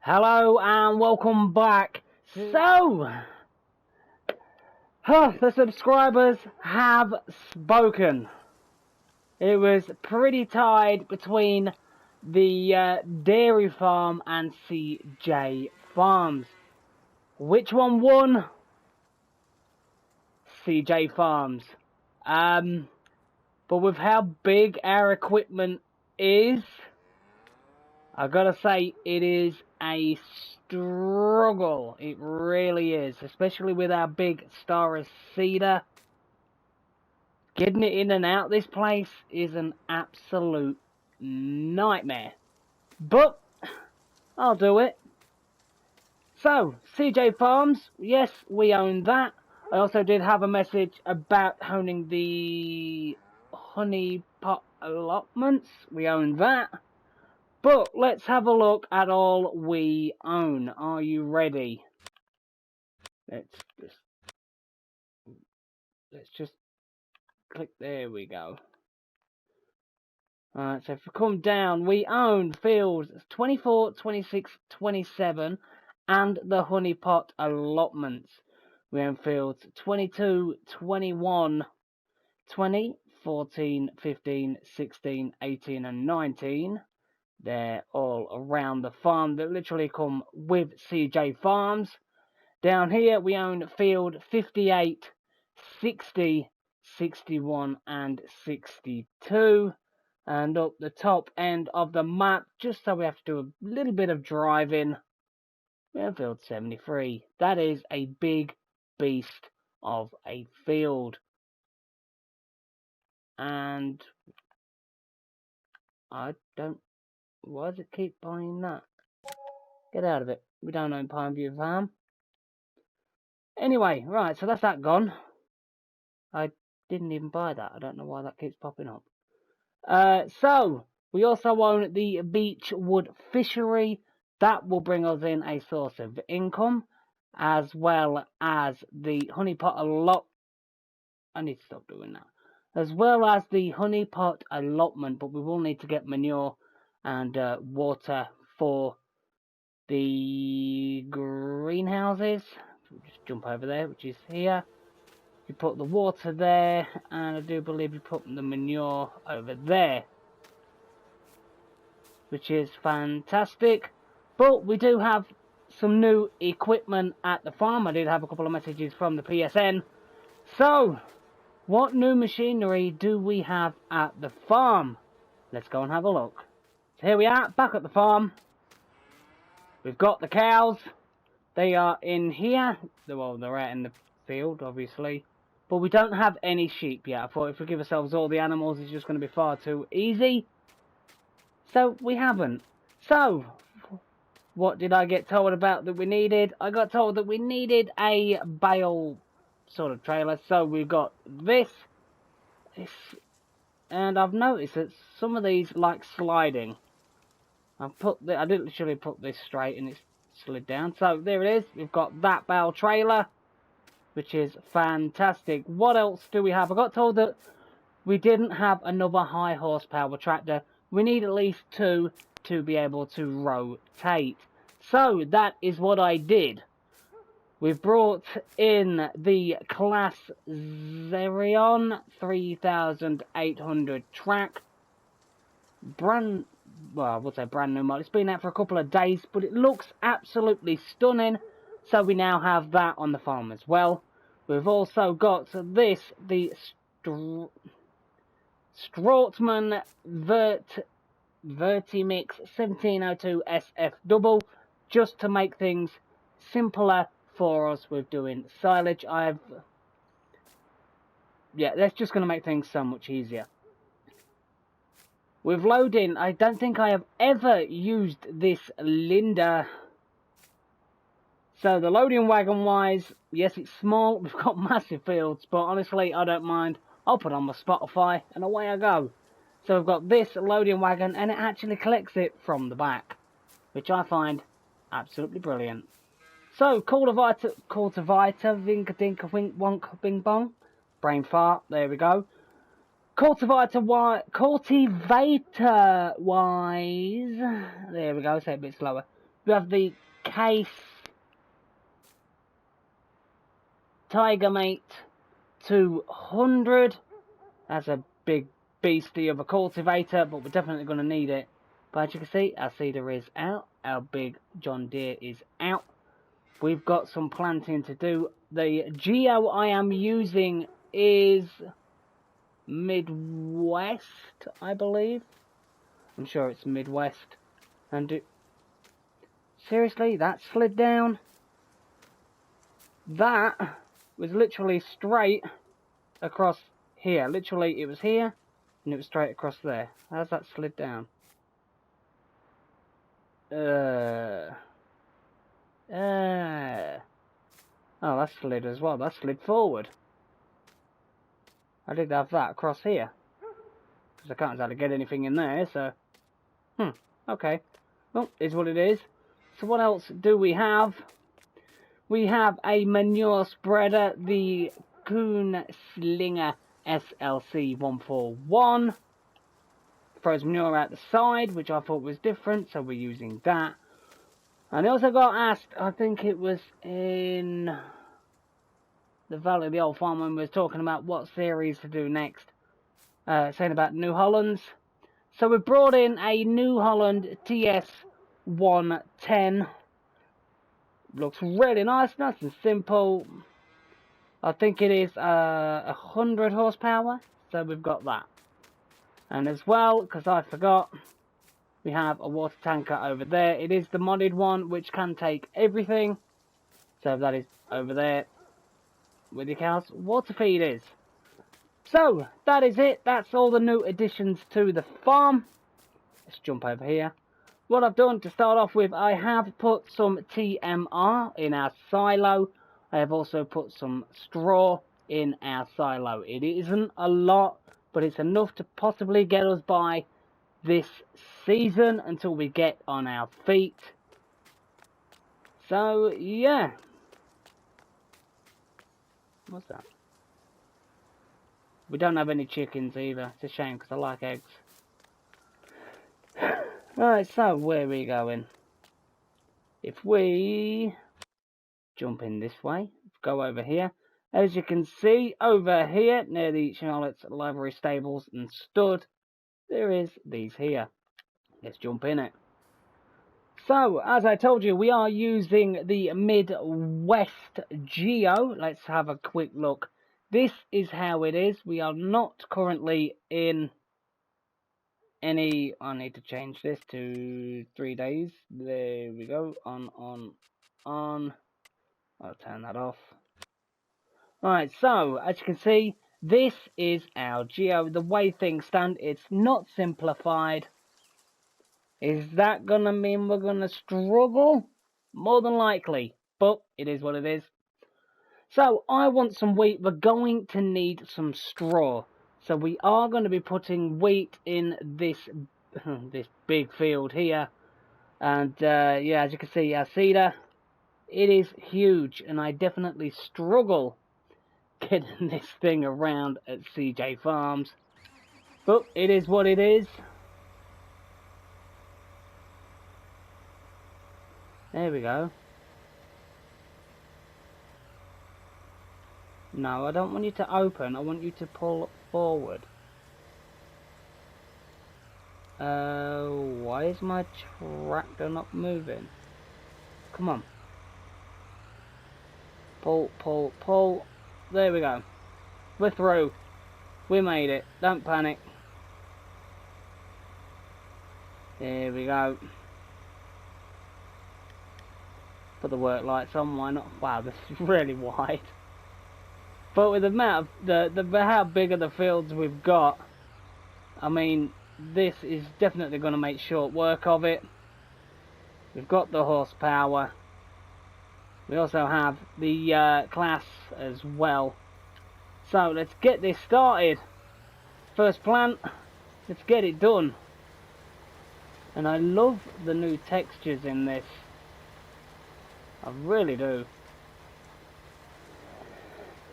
Hello and welcome back. So, the subscribers have spoken. It was pretty tied between the dairy farm and CJ Farms. Which one won? CJ Farms. But with how big our equipment is, I gotta say, it is a struggle. It really is, especially with our big Star Seeder. Getting it in and out this place is an absolute nightmare. But I'll do it. So, CJ Farms, yes, we own that. I also did have a message about owning the honey pot allotments. We own that. But let's have a look at all we own. Are you ready? Let's just click. There we go. Alright, so if we come down, we own fields 24, 26, 27 and the honeypot allotments. We own fields 22, 21, 20, 14, 15, 16, 18 and 19. They're all around the farm that literally come with CJ Farms. Down here we own field 58, 60, 61 and 62. And up the top end of the map, just so we have to do a little bit of driving, we have field 73. That is a big beast of a field. And I don't... Why does it keep buying that? Get out of it. We don't own Pineview Farm. Anyway, right, so that's that gone. I didn't even buy that. I don't know why that keeps popping up. So, we also own the Beechwood Fishery. That will bring us in a source of income. As well as the honeypot allotment. I need to stop doing that. As well as the honeypot allotment, but we will need to get manure and water for the greenhouses. We'll just jump over there, which is here. You put the water there, and I do believe you put the manure over there, which is fantastic. But we do have some new equipment at the farm. I did have a couple of messages from the PSN. So, what new machinery do we have at the farm? Let's go and have a look. So here we are, back at the farm. We've got the cows. They are in here. Well, they're out in the field, obviously. But we don't have any sheep yet. I thought if we give ourselves all the animals, it's just going to be far too easy. So, we haven't. So, what did I get told about that we needed? I got told that we needed a bale sort of trailer. So, we've got this. And I've noticed that some of these like sliding. I didn't literally put this straight and it's slid down. So, there it is. We've got that bale trailer, which is fantastic. What else do we have? I got told that we didn't have another high horsepower tractor. We need at least 2 to be able to rotate. So that is what I did. We've brought in the Class Xerion 3800 track. Brand new model. It's been out for a couple of days, but it looks absolutely stunning. So we now have that on the farm as well. We've also got this, the Strautmann Vertimix 1702 SF double, just to make things simpler for us with doing silage. That's just going to make things so much easier. With loading, I don't think I have ever used this Linda. So the loading wagon wise, yes, it's small. We've got massive fields, but honestly, I don't mind. I'll put on my Spotify and away I go. So we've got this loading wagon, and it actually collects it from the back, which I find absolutely brilliant. So, cultivator, vinka dinka wink wonk bing bong, brain fart, there we go. Cultivator wise, there we go, say it a bit slower. We have the Case Tiger Mate 200. That's a big beastie of a cultivator, but we're definitely going to need it. But as you can see, our seeder is out. Our big John Deere is out. We've got some planting to do. The geo I am using is Midwest, I believe. I'm sure it's Midwest. And seriously, that slid down? That was literally straight across here. Literally, it was here, and it was straight across there. How's that slid down? Oh, that slid as well. That slid forward. I did have that across here. Because I can't exactly get anything in there, so... okay. Well, is what it is. So what else do we have? We have a manure spreader, the Kuhn Slinger SLC 141. Throws manure out the side, which I thought was different, so we're using that. And I also got asked, I think it was in the Valley of the Old Farm when we was talking about what series to do next. Saying about New Hollands. So we brought in a New Holland TS 110. Looks really nice and simple. I think it is 100 horsepower, so we've got that. And as well, because I forgot, we have a water tanker over there. It is the modded one, which can take everything. So that is over there with your cow's water feed is. So, that is it. That's all the new additions to the farm. Let's jump over here. What I've done to start off with, I have put some TMR in our silo. I have also put some straw in our silo. It isn't a lot, but it's enough to possibly get us by this season until we get on our feet. So, yeah. What's that? We don't have any chickens either. It's a shame because I like eggs. Right, so where are we going? If we jump in this way, go over here. As you can see, over here, near the Charlotte's Livery Stables and Stud, there is these here. Let's jump in it. So, as I told you, we are using the Midwest Geo. Let's have a quick look. This is how it is. We are not currently in any... I need to change this to 3 days. There we go. On. I'll turn that off. Alright, so, as you can see, this is our Geo. The way things stand, it's not simplified. Is that going to mean we're going to struggle? More than likely, but it is what it is. So, I want some wheat. We're going to need some straw. So, we are going to be putting wheat in this big field here. And, yeah, as you can see, our seeder, it is huge. And I definitely struggle getting this thing around at CJ Farms. But it is what it is. There we go. No, I don't want you to open. I want you to pull forward. Why is my tractor not moving? Come on. Pull, pull, pull. There we go. We're through. We made it. Don't panic. There we go. Put the work lights on, why not? Wow, this is really wide. But with the amount of how big of the fields we've got, I mean, this is definitely going to make short work of it. We've got the horsepower. We also have the class as well. So let's get this started. First plant, let's get it done. And I love the new textures in this. I really do.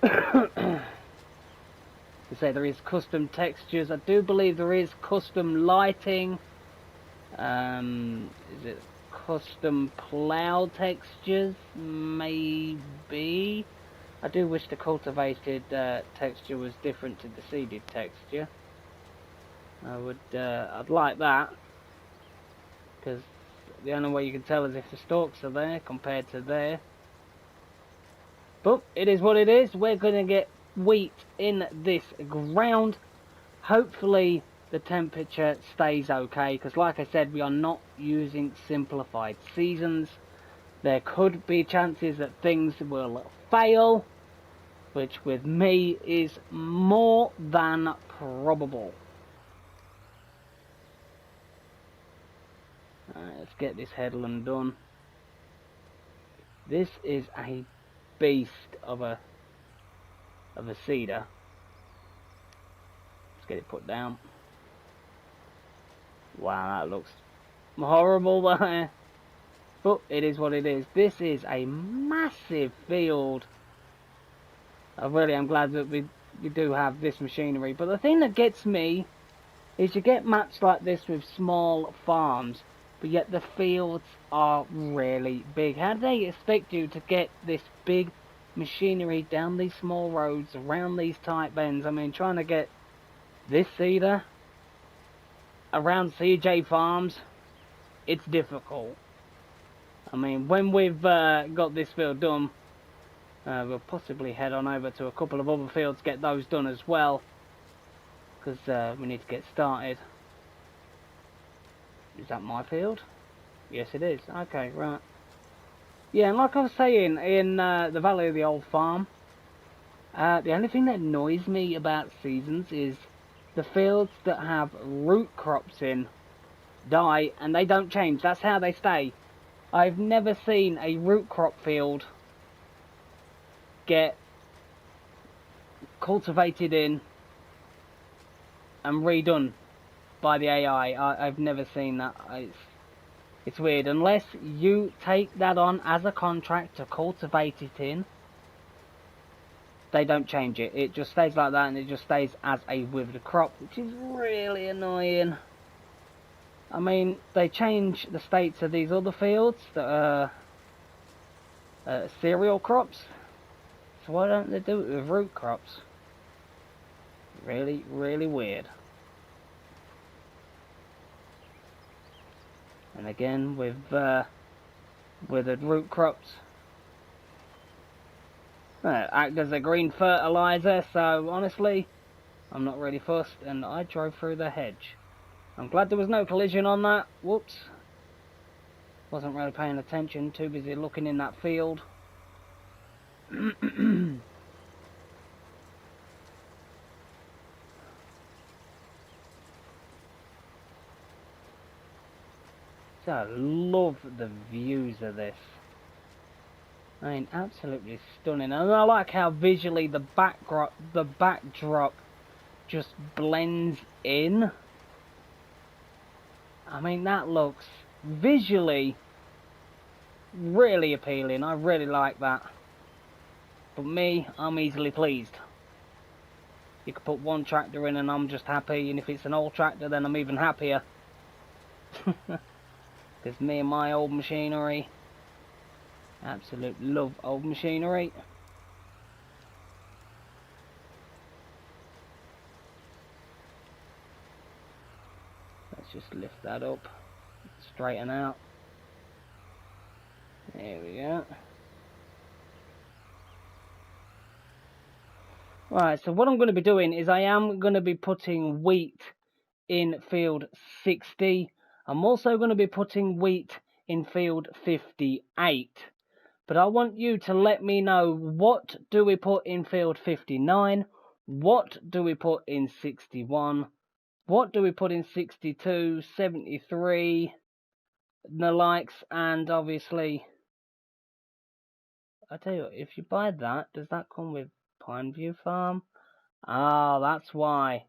To say there is custom textures. I do believe there is custom lighting. Is it custom plough textures, maybe. I do wish the cultivated texture was different to the seeded texture. I'd like that, because the only way you can tell is if the stalks are there compared to there. But it is what it is. We're going to get wheat in this ground. Hopefully the temperature stays okay, because like I said, we are not using simplified seasons. There could be chances that things will fail, which with me is more than probable. Let's get this headland done. This is a beast of a cedar. Let's get it put down. Wow, that looks horrible there. But it is what it is. This is a massive field. I really am glad that we do have this machinery. But the thing that gets me is you get maps like this with small farms, but yet the fields are really big. How do they expect you to get this big machinery down these small roads, around these tight bends? I mean, trying to get this cedar around CJ Farms, it's difficult. I mean, when we've got this field done, we'll possibly head on over to a couple of other fields, get those done as well, because we need to get started. Is that my field? Yes, it is. Okay, right. Yeah, and like I was saying, in the Valley of the Old Farm, the only thing that annoys me about seasons is the fields that have root crops in die, and they don't change. That's how they stay. I've never seen a root crop field get cultivated in and redone by the AI. I've never seen that. It's weird. Unless you take that on as a contract to cultivate it in, they don't change it. It just stays like that, and it just stays as a withered crop, which is really annoying. I mean, they change the states of these other fields that are cereal crops. So why don't they do it with root crops? Really, really weird. And again, with withered root crops, act as a green fertilizer. So honestly, I'm not really fussed, and I drove through the hedge. I'm glad there was no collision on that. Whoops. Wasn't really paying attention, too busy looking in that field. So I love the views of this. I mean, absolutely stunning. And I like how visually the backdrop just blends in. I mean, that looks visually really appealing. I really like that. But me, I'm easily pleased. You could put one tractor in and I'm just happy, and if it's an old tractor, then I'm even happier. Because me and my old machinery, absolute love old machinery. Let's just lift that up, straighten out. There we go. Right, so what I'm going to be doing is I am going to be putting wheat in field 60. I'm also going to be putting wheat in field 58. But I want you to let me know, what do we put in field 59? What do we put in 61? What do we put in 62, 73, the likes, and obviously, I tell you what, if you buy that, does that come with Pineview Farm? Ah, that's why.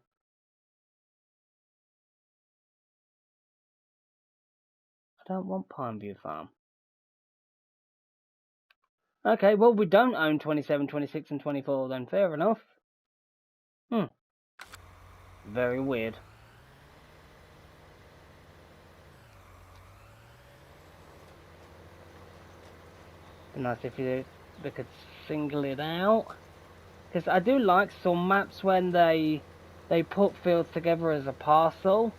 I don't want Pineview Farm. Okay, well, we don't own 27, 26, and 24, then fair enough. Very weird. Be nice if they could single it out. Because I do like some maps when they put fields together as a parcel.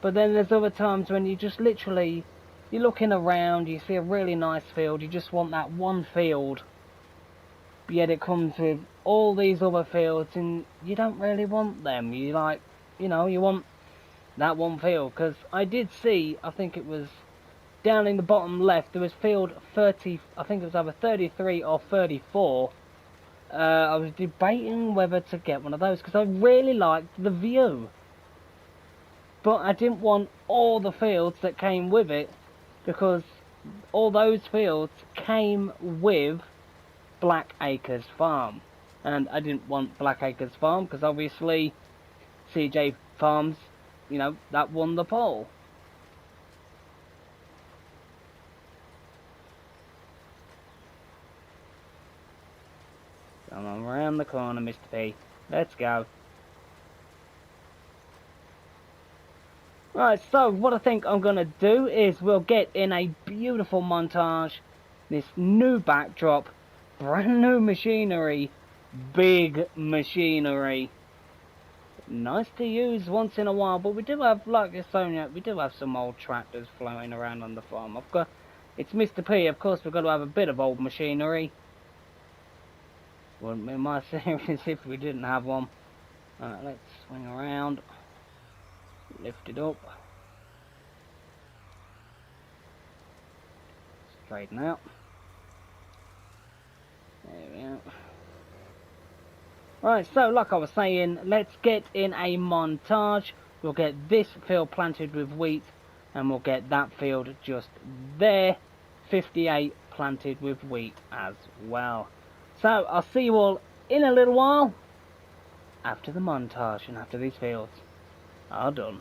But then there's other times when you just literally, you're looking around, you see a really nice field, you just want that one field. But yet it comes with all these other fields and you don't really want them. You like, you know, you want that one field. Because I did see, I think it was down in the bottom left, there was field 30, I think it was either 33 or 34. I was debating whether to get one of those because I really liked the view. But I didn't want all the fields that came with it, because all those fields came with Black Acres Farm. And I didn't want Black Acres Farm, because obviously CJ Farms, you know, that won the poll. Come on, around the corner, Mr. P. Let's go. Right, so what I think I'm going to do is we'll get in a beautiful montage, this new backdrop, brand new machinery, big machinery. Nice to use once in a while, but we do have, like Sonia, we do have some old tractors floating around on the farm. It's Mr. P, of course we've got to have a bit of old machinery. Wouldn't be my series if we didn't have one. Alright, let's swing around, lift it up. Straighten out. There we go. Right, so like I was saying, let's get in a montage. We'll get this field planted with wheat, and we'll get that field just there, 58 planted with wheat as well. So I'll see you all in a little while, after the montage and after these fields are done.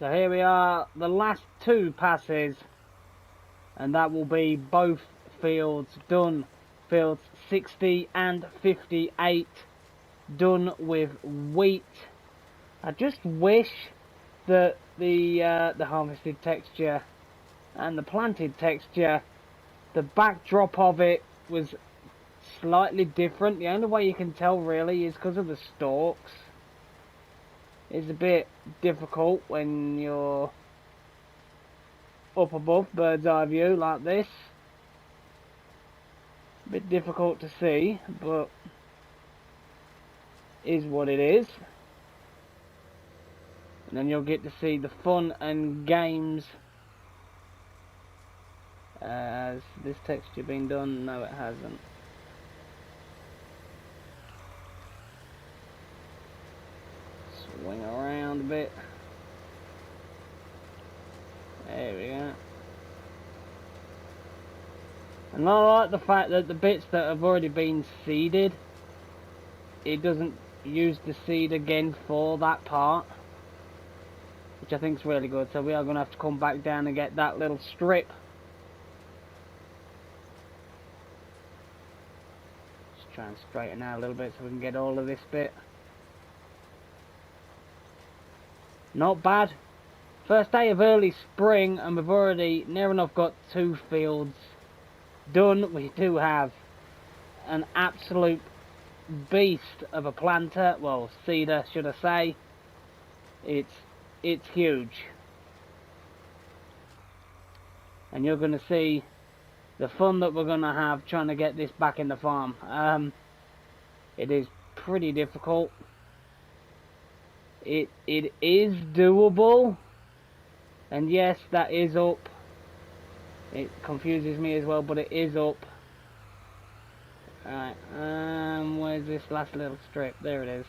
So here we are, the last two passes, and that will be both fields done. Fields 60 and 58 done with wheat. I just wish that the harvested texture and the planted texture, the backdrop of it was slightly different. The only way you can tell really is because of the stalks. It's a bit difficult when you're up above bird's eye view like this. A bit difficult to see, but is what it is. And then you'll get to see the fun and games. Has this texture been done? No, it hasn't. Swing around a bit. There we go. And I like the fact that the bits that have already been seeded, it doesn't use the seed again for that part, which I think is really good. So we are going to have to come back down and get that little strip. Just try and straighten out a little bit so we can get all of this bit. Not bad. First day of early spring, and we've already near enough got 2 fields done. We do have an absolute beast of a planter, well, seeder should I say. It's huge, and you're going to see the fun that we're going to have trying to get this back in the farm. It is pretty difficult. It is doable, and yes, that is up. It confuses me as well, but it is up. Alright, where's this last little strip? There it is.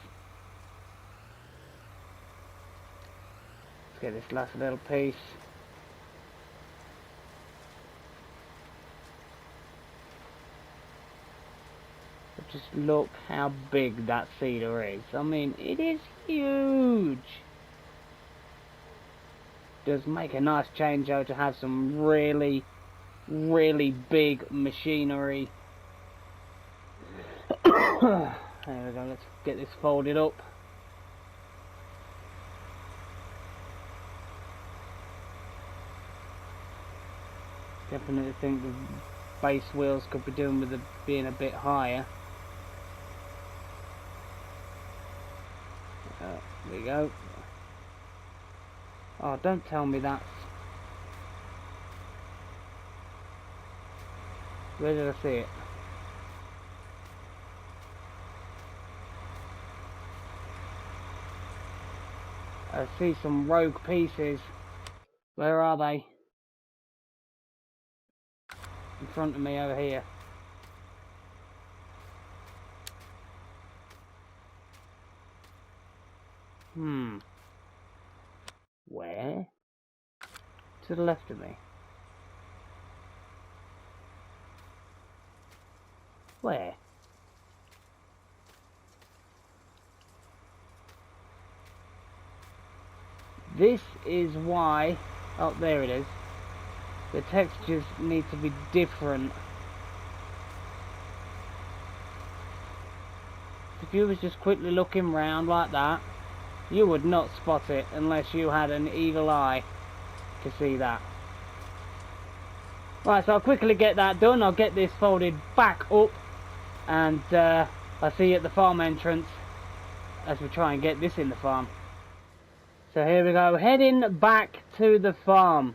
Let's get this last little piece. But just look how big that seeder is. I mean, it is huge. Does make a nice change though to have some really, really big machinery. There we go, let's get this folded up. Definitely think the base wheels could be doing with it being a bit higher. There we go. Oh, don't tell me that's... Where did I see it? I see some rogue pieces. Where are they? In front of me over here. Where? To the left of me. Where? This is why... Oh, there it is. The textures need to be different. If you was just quickly looking round like that, you would not spot it unless you had an eagle eye to see that. Right, so I'll quickly get that done. I'll get this folded back up, and I'll see you at the farm entrance as we try and get this in the farm. So here we go, heading back to the farm.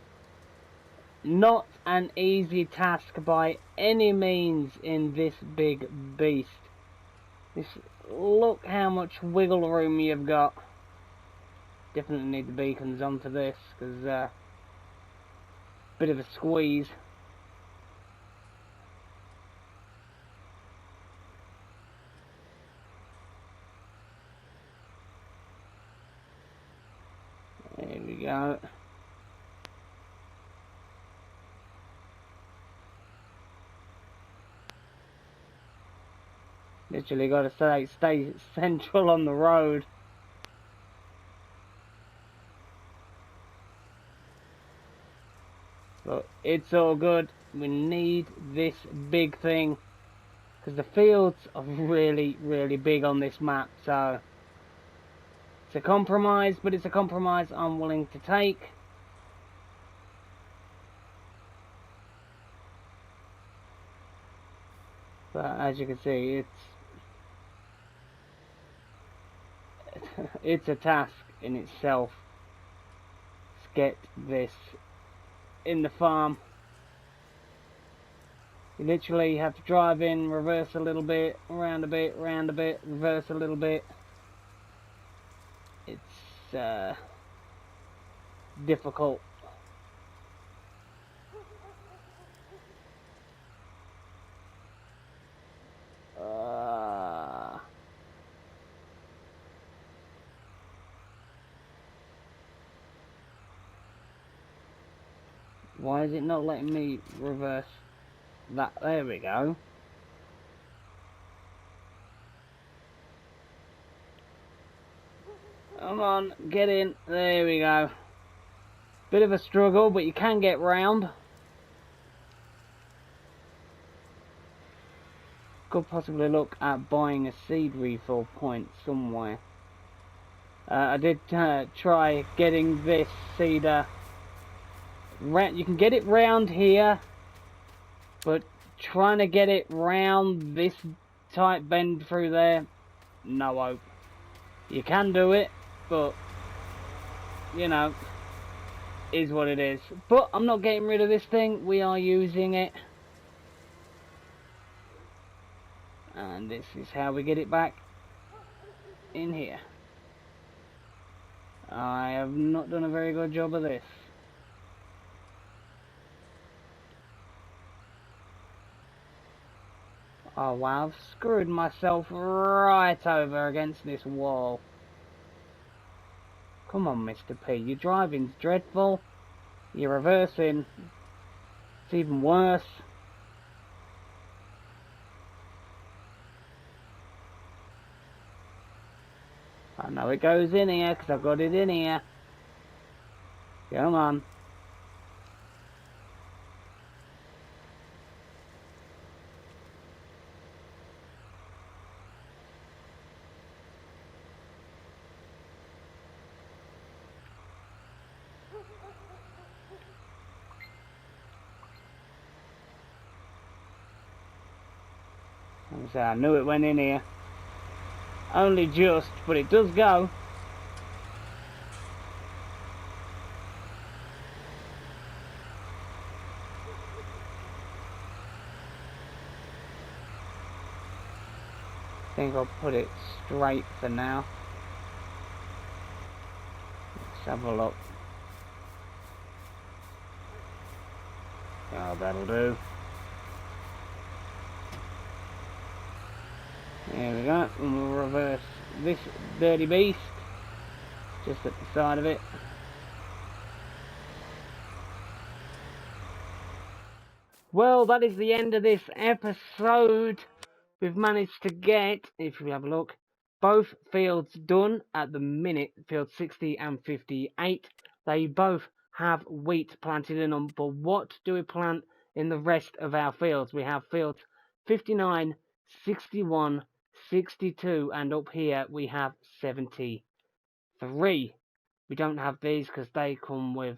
Not an easy task by any means in this big beast. Just look how much wiggle room you've got. Definitely need the beacons onto this, because bit of a squeeze. There we go. Literally got to stay central on the road. But it's all good. We need this big thing, because the fields are really, really big on this map. So it's a compromise, but it's a compromise I'm willing to take. But as you can see, it's a task in itself to get this in the farm. You literally have to drive in, reverse a little bit, round a bit, round a bit, reverse a little bit. It's difficult. Why is it not letting me reverse that? There we go. Come on, get in. There we go. Bit of a struggle, but you can get round. Could possibly look at buying a seed refill point somewhere. I did try getting this cedar. You can get it round here, but trying to get it round this tight bend through there, no hope. You can do it, but you know, is what it is. But I'm not getting rid of this thing. We are using it, and this is how we get it back in here. I have not done a very good job of this. Oh wow, I've screwed myself right over against this wall. Come on, Mr. P, your driving's dreadful. You're reversing. It's even worse. I know it goes in here because I've got it in here. Come on. So I knew it went in here. Only just, but it does go. I think I'll put it straight for now. Let's have a look. Oh, that'll do. There we go. And we'll reverse this dirty beast just at the side of it. Well, that is the end of this episode. We've managed to get, if we have a look, both fields done at the minute, field 60 and 58. They both have wheat planted in them, but what do we plant in the rest of our fields? We have fields 59, 61, 62, and up here we have 73. We don't have these because they come with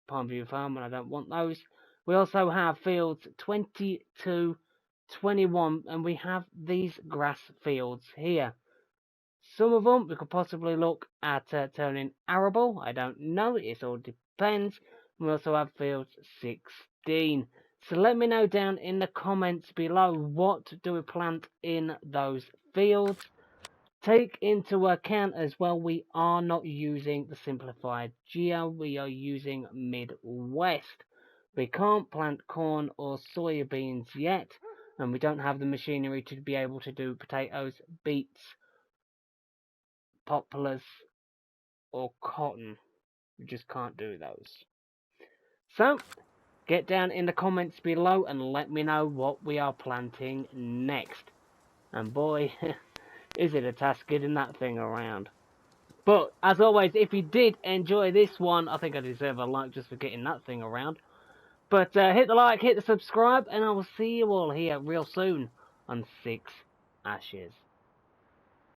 Palmview Farm and I don't want those. We also have fields 22, 21, and we have these grass fields here. Some of them we could possibly look at turning arable. I don't know, it all depends. We also have fields 16. So let me know down in the comments below, what do we plant in those fields. Take into account as well, we are not using the simplified geo, we are using Midwest. We can't plant corn or soybeans yet, and we don't have the machinery to be able to do potatoes, beets, poplars, or cotton. We just can't do those. So, get down in the comments below and let me know what we are planting next. And boy, is it a task getting that thing around. But, as always, if you did enjoy this one, I think I deserve a like just for getting that thing around. But hit the like, hit the subscribe, and I will see you all here real soon on 6 Ashes.